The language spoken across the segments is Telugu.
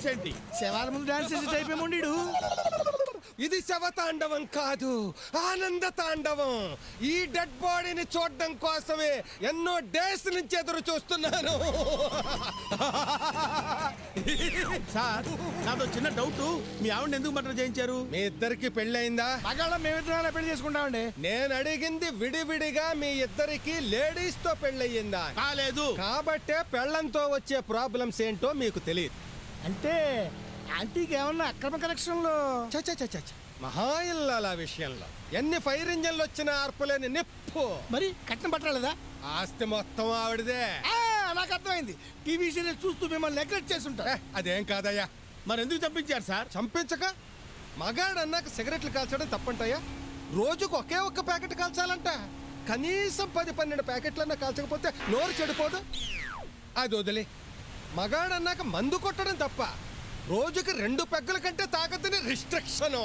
డాన్స్ ఏంటి? శవాల ముందు డాన్స్ చేసే టైప్ ఏమో ఇది శవతాండవం కాదు, ఆనంద తాండవం. ఈ డెడ్ బాడీని చూడడం కోసమే ఎన్నో డేస్ నుంచి ఎదురు చూస్తున్నాను. సార్ నాతో చిన్న డౌట్, మీ ఆవిడ ఎందుకు మర్డర్ చేయించారు? మీ ఇద్దరికి పెళ్ళయిందా? మగాళ్ళం మేమిద్దరం పెళ్లి చేసుకుంటామండి. నేను అడిగింది విడివిడిగా మీ ఇద్దరికి లేడీస్ తో పెళ్ళయిందా? కాలేదు. కాబట్టే పెళ్ళంతో వచ్చే ప్రాబ్లమ్స్ ఏంటో మీకు తెలియదు. అంటే ఆంటీకి ఏమన్నా అక్రమ కనెక్షన్లు? మహా ఇల్లాల విషయంలో ఎన్ని ఫైర్ ఇంజన్లు వచ్చినా ఆర్పలేని నిప్పు. మరి కట్నం పట్టలేదా? ఆస్తి మొత్తం ఆవిడదే. నాకు అర్థమైంది. టీవీ సీరియల్ చూస్తూ మిమ్మల్ని నెగ్లెక్ట్ చేస్తుంటా. అదేం కాదయ్యా. మరి ఎందుకు చంపించారు సార్? చంపించక మగాడు అన్నాక సిగరెట్లు కాల్చడం తప్పంటాయా? రోజుకు ఒకే ఒక్క ప్యాకెట్ కాల్చాలంట. కనీసం 10-12 ప్యాకెట్లన్నా కాల్చకపోతే నోరు చెడిపోదు. అది వదిలే. మగాడు అన్నాక మందు కొట్టడం తప్ప రోజుకి 2 పెగ్గల కంటే తాగద్దని రిస్ట్రిక్షను.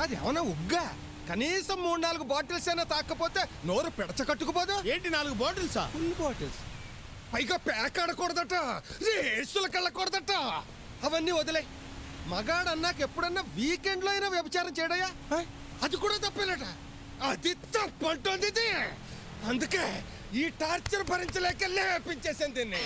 అది ఏమన్నా ఉగ్గా? కనీసం 3-4 బాటిల్స్ అయినా తాకపోతే నోరు పిడచ కట్టుకుపోదు. ఏంటి 4 బాటిల్సా? Full bottles. పైగా ప్యాక్ ఆడకూడదట, రేసులకు వెళ్ళకూడదట. అవన్నీ వదిలే. మగాడు అన్నాక ఎప్పుడన్నా వీకెండ్ లో అయినా వ్యభిచారం చేయడయా? అది కూడా తప్పేనట. అది తప్పంటోంది ఇది. అందుకే ఈ టార్చర్ భరించలేక లేపించేసాను దీన్ని.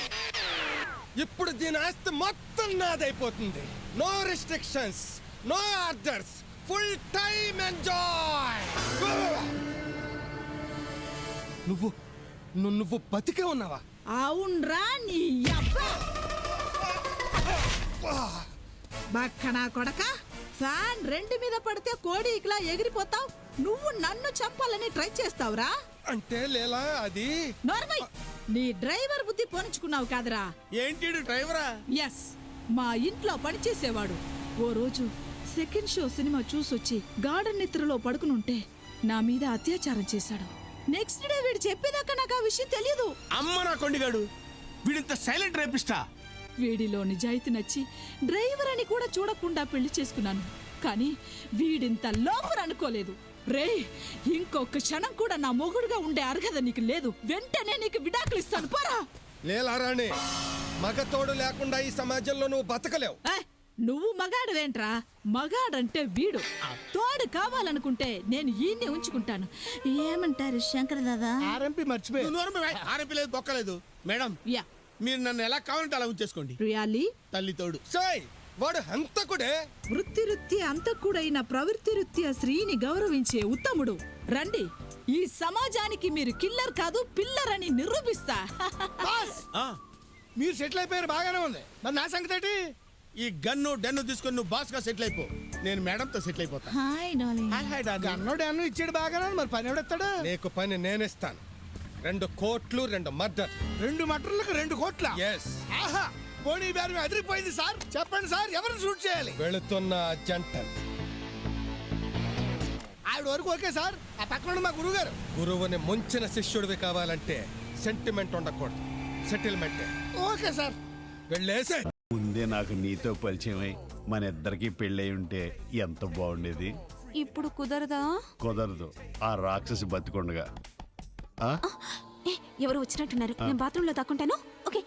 ఇప్పుడు దీని ఆస్తి మొత్తం నాదైపోతుంది. No restrictions, no orders, full time enjoy. నువ్వు బతికే ఉన్నావా? అవునరా నీ అబ్బా బక్కనా కొడక. ఫ్యాన్ 2 మీద పడితే కోడి ఇట్లా ఎగిరిపోతావు. నువ్వు నన్ను చంపాలని ట్రై చేస్తావురా? అంటే లేలా అది నార్మల్. నీ డ్రైవర్ బుద్ధి పోనించుకున్నావు కాదరా? ఏంటి డ్రైవరా? ఎస్, మా ఇంట్లో పనిచేసేవాడు. ఓ రోజు సెకండ్ షో సినిమా చూసొచ్చి గార్డెన్ నిద్రలో పడుకునుంటే నా మీద అత్యాచారం చేశాడు. నెక్స్ట్ డే వీడు చెప్పేదాకా నాకు ఆ విషయం తెలియదు. అమ్మ నా కొండిగాడు, వీడింత సైలెంట్ రేపిస్తా. వీడిలో నిజాయితీ నచ్చి డ్రైవర్ అని కూడా చూడకుండా పెళ్లి చేసుకున్నాను. కానీ వీడింత లోఫర్ అనుకోలేదు. రే, ఇంకొక క్షణం కూడా నా మొగుడుగా ఉండే అర్హత నీకు లేదు. వెంటనే నీకు విడాకులు ఇస్తాను, పోరా. లేలారాణి, మగ తోడు లేకుండా ఈ సమాజంలో నువ్వు బతకలేవు. నువ్వు మగాడువేంట్రా? మగాడంటే వీడు. తోడు కావాలనుకుంటే నేను ఈయన్ని ఉంచుకుంటాను. ఏమంటారు శంకర్ దాదా? ఆర్ఎంపీ మర్చిపోయి. ఆర్ఎంపీ లేదు, బొక్కలేదు. మేడం, యా, మీరు నన్ను ఎలా కావాలంటే అలా ఉంచేసుకోండి. రియాలీ? తల్లి తోడు. సోయ్, వాడు హంతకుడే. వృత్తి అంతకుడైన ప్రవృత్తి స్త్రీని గౌరవించే ఉత్తముడు. రండి, ఈ సమాజానికి మీరు కిల్లర్ కాదు పిల్లర్ అని నిరూపిస్తా. మీరు సెటిల్ అయిపోయారు, బాగానే ఉంది. మరి నా సంగతి ఏంటి? ఈ గన్ను డన్ను తీసుకొని నువ్వు బాస్ గా సెటిల్ అయిపో. నేను మేడం తో సెటిల్ అయిపోతా. Hi darling. Hi darling. Gun డాన్ను ఇచ్చాడు బాగానే. మరి పని ఎవడెత్తాడు? నీకు పని నేనిస్తాను. 2 కోట్లు 2 మర్డర్. 2 మటర్లకు 2 కోట్ల? ఎస్. ఆహా, పోనీ బేరం అదిరిపోయింది సార్. చెప్పండి సార్, ఎవరిని షూట్ చేయాలి? వెళుతున్న జంట. ఆవిడ వరకు ఓకే సార్. ఆ పక్కన మా గురువు గారు. గురువుని ముంచిన శిష్యుడివి కావాలంటే సెంటిమెంట్ ఉండకూడదు, సెటిల్మెంట్. Okay sir. వెళ్ళేసే. ముందే నాకు నీతో పరిచయమై మన ఇద్దరికి పెళ్ళై ఉంటే ఎంత బాగుండేది. ఇప్పుడు కుదరదా? కుదరదు, ఆ రాక్షసి బతికొండగా. ఎవరు వచ్చినట్టున్నారు, నేను బాత్రూంలో దాక్కుంటాను. ఓకే.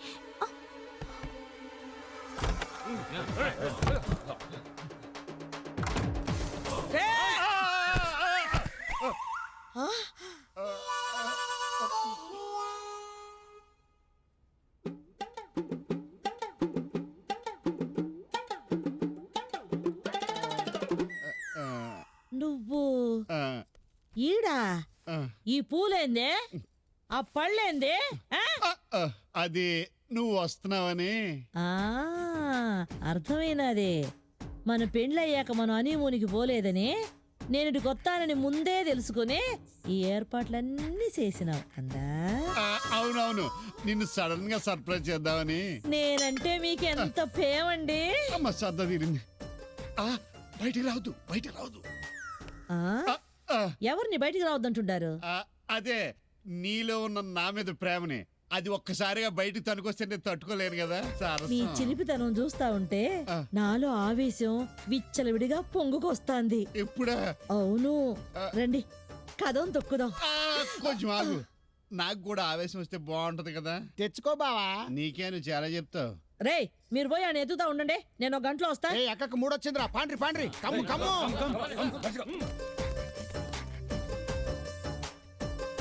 నువ్వు ఈడా? ఈ పూలేందే? ఆ పళ్ళేందే? అది నువ్వు వస్తున్నావని. అర్థమైనది. మన పెండ్లయ్యాక మనం హనీమూన్కి పోలేదని, నేను కొత్తానని ముందే తెలుసుకుని ఈ ఏర్పాట్లన్నీ చేసినావు అందా? అవునవును, నిన్ను సడన్ గా సర్ప్రైజ్ చేద్దామని. నేనంటే మీకెంత ప్రేమండి. అమ్మ సర్ద తీరింది. బయటికి రావద్దు, బయటికి రావద్దు. ఎవరిని బయటికి రావద్దంటుంటారు? అదే నీలో ఉన్న నా మీద ప్రేమని అది ఒక్కసారిగా బయటికి తనుకొస్తే నేను తట్టుకోలేను కదా. నీ చిలిపితనం చూస్తా ఉంటే నాలో ఆవేశం విచ్చలవిడిగా పొంగుకొస్తాంది. ఎప్పుడా? అవును, రండి కదం తొక్కుదాం. కొంచెం ఆగు, నాకు కూడా ఆవేశం వస్తే బాగుంటది కదా. తెచ్చుకో బావా. నీకే నువ్వు చాలా చెప్తావు. రేయ్ మీరు పోయి ఆయన ఎదుగుతా ఉండండి, నేను ఒక గంటలో వస్తా. ఏ అక్కకు మూడొచ్చిందిరా, పాండ్రి పాండ్రి కమ్ము కమ్ము.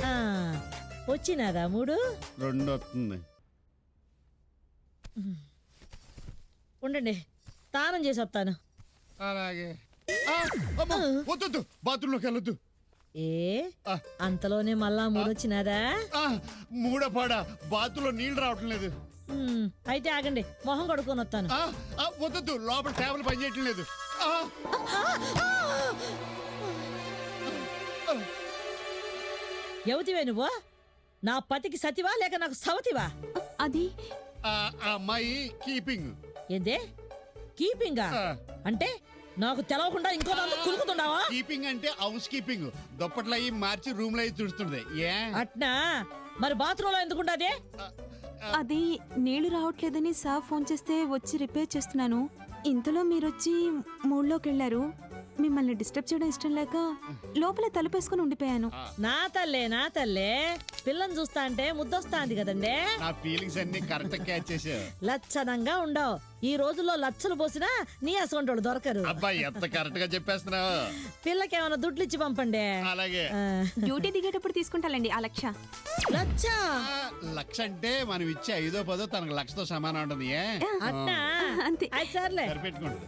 ఆ, వచ్చినాదా మూడు? 2 వస్తుంది. ఉండండి, స్నానం చేసి వస్తాను. అలాగే. వద్దు, బాత్రూంలోకి వెళ్ళొద్దు. ఏ అంతలోనే మళ్ళా మూడొచ్చినాదా? మూడపాడ బాత్రూంలో నీళ్లు రావటం లేదు. అయితే ఆగండి, మొహం కడుక్కొని వస్తాను. వద్దు, లోపల టేబుల్ పని చేయటం లేదు. ఎవతివే నువ్వు? నా పతికి సతివా లేక నాకు సవతివా? అది ఆ అమ్మాయి కీపింగ్. ఏందే కీపింగా? అంటే నాకు తెలవకుండా ఇంకో దాంతో కులుకుతున్నావా? కీపింగ్ అంటే హౌస్ కీపింగ్. దుప్పట్లు అయ్యి మార్చి రూమ్ లో అయ్యి తుడుస్తుంది. ఏ అట్నా? మరి బాత్రూమ్ లో ఎందుకుంటాదే? అది నీళ్లు రావట్లేదని సార్ ఫోన్ చేస్తే వచ్చి రిపేర్ చేస్తున్నాను. ఇంతలో మీరొచ్చి మూడ్లోకి వెళ్ళారు. మిమ్మల్ని డిస్టర్బ్ చేయడం ఇష్టం లేక లోపల తలుపేసుకుని ఉండిపోయాను. నా తల్లే పిల్లని చూస్తా అంటే ముద్దొస్తాంది కదండే. నా ఫీలింగ్స్ అన్ని కరెక్ట్ క్యాచ్ చేసావు. లచ్చనంగా ఉండవు. ఈ రోజుల్లో లచ్చలు పోసినా నీ అసొంటోడు దొరకరు. అబ్బాయి ఎంత కరెక్ట్ గా చెప్పేస్తున్నావు. పిల్లకేమైనా దుడ్లు ఇచ్చి పంపండి. అలాగే. ఆ, డ్యూటీ దిగేటప్పుడు తీసుకుంటాలండి ఆ లక్ష. లచ్చ లక్ష అంటే మనం ఇచ్చే 5దో 10దో తనకు లక్షతో సమానం ఉంటుంది. ఏ అట్నా? అంతే. అది సర్లే. సరిపెట్టుకోండి.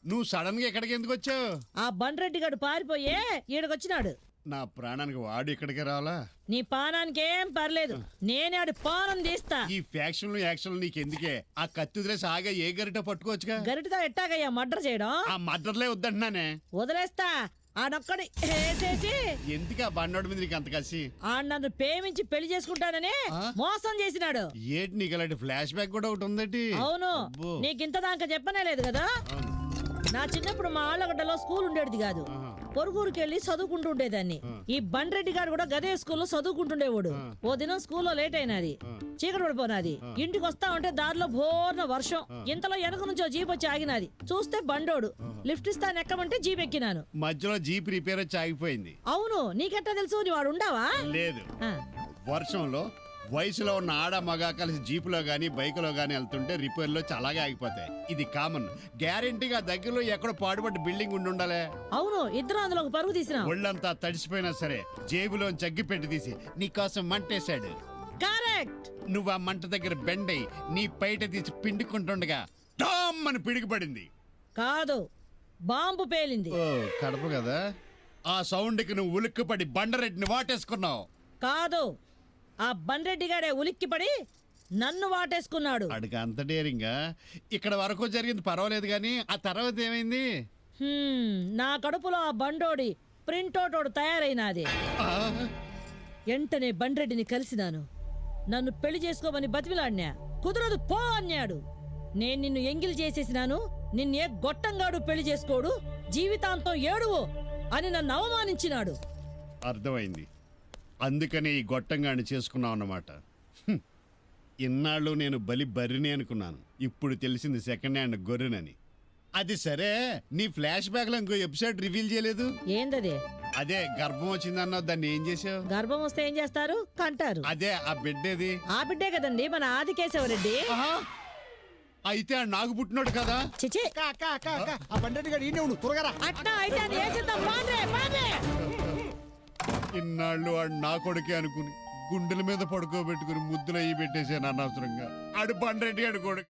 నువ్వు సడన్ గా ఎక్కడికి ఎందుకు వచ్చావు? ఆ బండ్రెడ్డి గాడు పారిపోయే ఈడకొచ్చినాడు. నా ప్రాణానికి వాడు ఇక్కడికి రావాలా? నీ పానానికి ఏం పర్లేదు, నేనే ఆడి పానం తీస్తా. ఈ ఫ్యాక్షన్లు యాక్షన్లు నీకెందుకే? ఆ కత్తి వదిలేసి ఆగా ఏ గరిట పట్టుకోవచ్చుగా. గరిటతో ఎట్టాగయ్యా మర్డర్ చేయడం? ఆ మద్దర్లే వద్దంటున్నానే. వదిలేస్తా. ఆడొక్కడి వేసేసి ఎందుకు ఆ బండోడి మీద నీకు అంత కసి? ఆ నన్ను ప్రేమించి పెళ్లి చేసుకుంటానని మోసం చేసినాడు. ఏటి నీకు అలాంటి ఫ్లాష్ బ్యాక్ కూడా ఒకటి ఉందేటి? అవును, అబ్బో. నీకింత దాకా చెప్పనే లేదు కదా. నా చిన్నప్పుడు మా ఆళ్ళగడ్డలో స్కూల్ ఉండేది కాదు. పొరుగురికి వెళ్ళి చదువుకుంటూ ఉండేదాన్ని. ఈ బండ్రెడ్డి గారు కూడా గదే స్కూల్లో చదువుకుంటుండేవాడు. ఓ దినం స్కూల్లో లేట్ అయినది, చీకటి పడిపోయినది. ఇంటికి వస్తా ఉంటే దారిలో భోర్న వర్షం. ఇంతలో వెనక నుంచి ఓ జీప్ వచ్చి ఆగినది. చూస్తే బండోడు. లిఫ్ట్ ఇస్తాను ఎక్కమంటే జీప్ ఎక్కినాను. మధ్యలో జీప్ రిపేర్ వచ్చి ఆగిపోయింది. అవును, నీకెట్టా తెలుసు? నీ వాడు ఉండవా? లేదు. ఆ, వర్షంలో వయసులో ఉన్న ఆడ మగ కలిసి జీపులో గానీ బైకులో గానీ వెళ్తుంటే రిపేర్లో అలాగే ఆగిపోతాయి. ఇది కామన్. గ్యారెంటీగా దగ్గరలో ఎక్కడో పాడుపడ్డ బిల్డింగ్ ఉండాలే. అవును, ఇద్దరు అందులో ఒక పరుగు తీసినా. ఒళ్ళంతా తడిసిపోయినా సరే జేబులో జగ్గి పెట్టి తీసి నీకోసం మంటేశాడు. కరెక్ట్. నువ్వు ఆ మంట దగ్గర బెండై నీ పైట తీసి పిండుకుంటుండగా టామ్ అని పిడికిపడింది. కాదు, బాంబు పేలింది. ఓ కడప కదా. ఆ సౌండ్కి నువ్వు ఉలిక్కిపడి బండరెడ్డిని వాటేసుకున్నావు. కాదు, ఆ బండ్రెడ్డి గాడే ఉలిక్కిపడి నన్ను వాటేసుకున్నాడు. అడిగి అంత డేరింగా. ఇక్కడ వరకు జరిగింది పర్వాలేదు కానీ ఆ తర్వాత ఏమైంది? నా కడుపులో ఆ బండోడి ప్రింటోటోడు తయారైనాది. వెంటనే బండ్రెడ్డిని కలిసినాను. నన్ను పెళ్లి చేసుకోమని బతిమిలాడినా. కుదరదు పో అన్నాడు. నేను నిన్ను ఎంగిల్ చేసేసినాను, నిన్నే గొట్టంగాడు పెళ్లి చేసుకోడు, జీవితాంతం ఏడువు అని నన్ను అవమానించినాడు. అర్థమైంది. అందుకనే ఈ గొట్టంగాన్ని చేసుకున్నావు అన్నమాట. ఇన్నాళ్ళు నేను బర్రిని అనుకున్నాను. ఇప్పుడు తెలిసింది సెకండ్ హ్యాండ్ గొర్రెనని. అది సరే, నీ ఫ్లాష్ బ్యాక్ లో ఇంకో ఎపిసోడ్ రివీల్ చేయలేదు. ఏందదే? అదే గర్భం వచ్చిందన్నావు, దాన్ని ఏం చేసావు? గర్భం వస్తే ఏం చేస్తారు? కంటారు. అదే ఆ బిడ్డేది? ఆ బిడ్డే కదండి మన ఆదికేశవరెడ్డి. అయితే ఆ నాకు పుట్టినోడు కదా. చిచి, ఆ బండ్రెడ్డి గారు ఈయన ఉండు, త్వరగా రా. అట్టా అయితే అది వేసేద్దాం. పాండ్రే, పాండ్రే. ఇన్నాళ్ళు వాడు నా కొడుకే అనుకుని గుండెల మీద పడుకోబెట్టుకుని ముద్దులు అయ్యి పెట్టేశాను అనవసరంగా. ఆడు బండ్రెడ్డి ఆడు కొడుకు.